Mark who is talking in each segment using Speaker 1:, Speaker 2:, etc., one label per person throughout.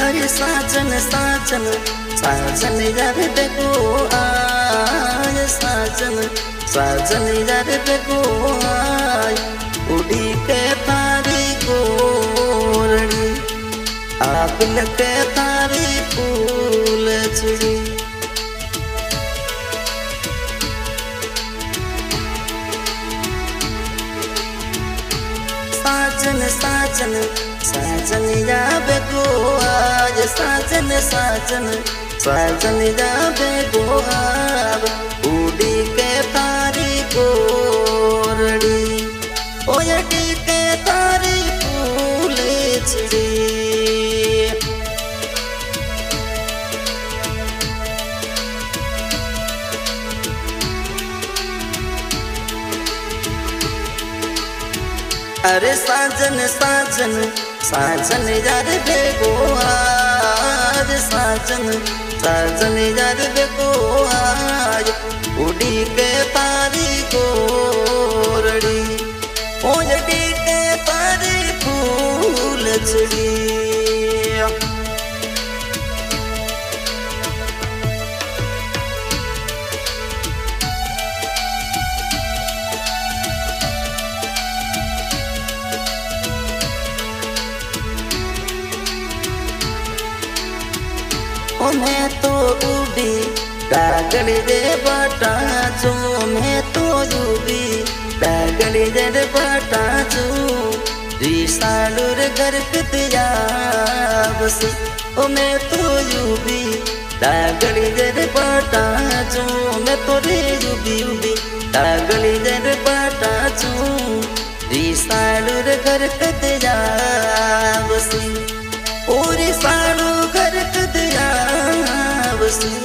Speaker 1: अरे साजन साजन साजन यार देखो आय साजन साजन यार देखो आय उड़ी के तारी गोरड़ी आप लगे तारी फूल चिड़ी साजन साजन साजन याबे गो आज साजन साजन साजन याबे गो आब उड़ी के तारी गोरड़ी ओयडी के तारी फूल चिड़ी अरे साजन साजन साजन यार देखो आज साजन साजन यार देखो आज उड़ी के तारी गोरड़ी ओयडी के तारी फूल चिड़ी मैं तो उड़ी डागली दे बटा जो मैं तो उड़ी डागली दे बटा जो रिसालुर घर कितिया बस ओ मैं तो उड़ी डागली दे बटा जो मैं तो रे उड़ी डागली दे बटा जो रिसालुर घर कितिया बस ओ रिसालु घर कितिया बसी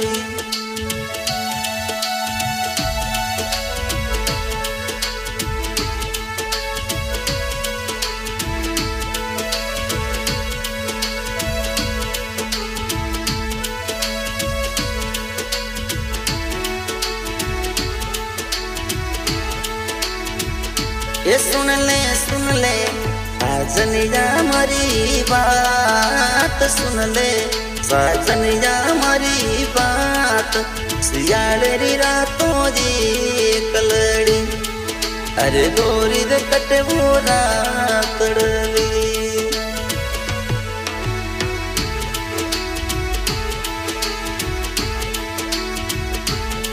Speaker 1: ये सुन ले साजनिया हमारी बात सुन ले साजनिया हमारी बात सियालेरी रातों जी कलड़ी अरे गोरी दे कटे वो रातड़ी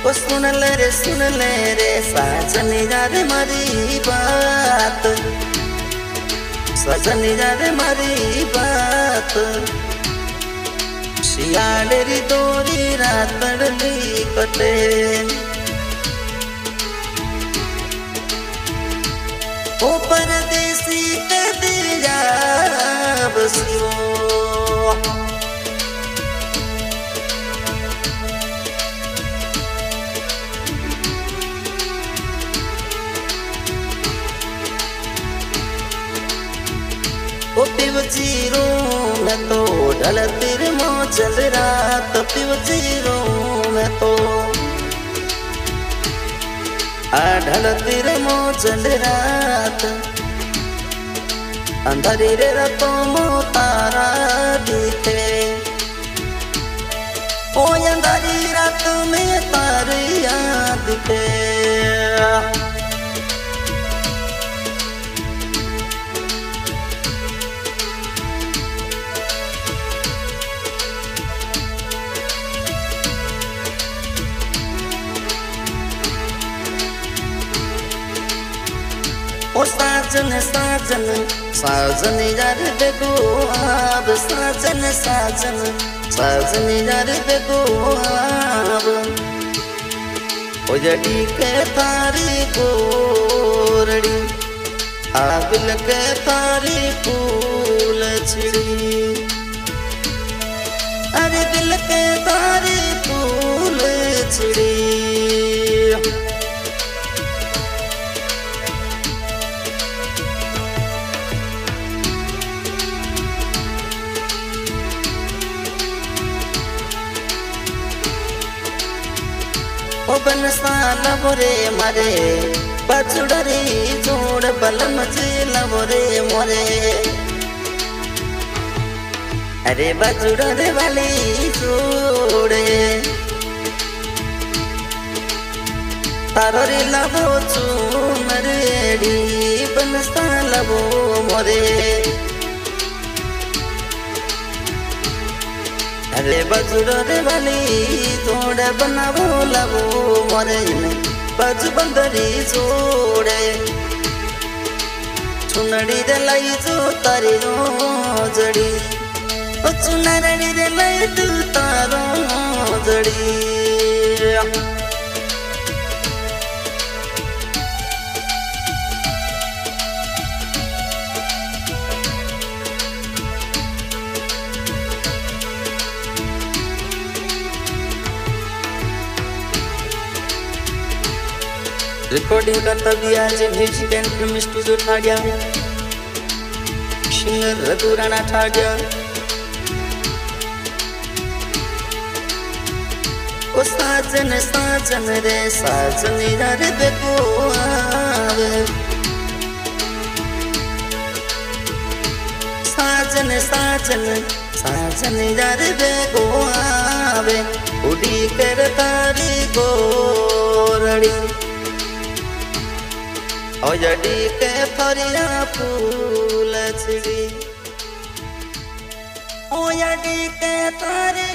Speaker 1: ओ सुन ले रे साजनिया रे मारी बात सजनिया रे मारी बात शियालेरी दोरी रातड़ी कटे ओ परदेसी के दिया बसियो ओ पिवजीरो मैं तो ढलती रे मौजल रात पिवजीरो मैं तो ढलती रे मौजल रात अंधारी रे रातों में तारा दिखे ओ अंधारी रात में तारिया दिखे ओ साजन साजन साजन यार देखो आब साजन साजन साजन यार देखो आब ओयडी के तारी गोरड़ी आब लगे तारी फूल चिड़ी अरे दिल के तारी फूल चिड़ी ओ बनसा लबरे मारे पचुड़री जोड़ बलम जी लबरे मोरे अरे बजुड़ा रे वाली जोड़े तारो रे लाभो चुनरेडी बनस्ता लाभो मोरे अरे बजुड़ा रे वाली जोड़े बनावो लाभो मोरे बाजू बंदरी जोड़े चुनड़ी रे लाई जो तारी रो जड़ी ओ चुनड़ी रे लाई तू तारो जड़ी रिकॉर्डिंग करता भी आज म्यूजिक एंड फिल्म स्टूडियो ठाड़िया सिंगर रघु राणा ठाड़िया ओ साजन साजन रे साजन यार बेको आवे साजन साजन साजन यार बेको आवे उड़ी कर तारी गोरड़ी ओ जड़ी के फरिया फूल छिड़ी ओ जड़ी के तारे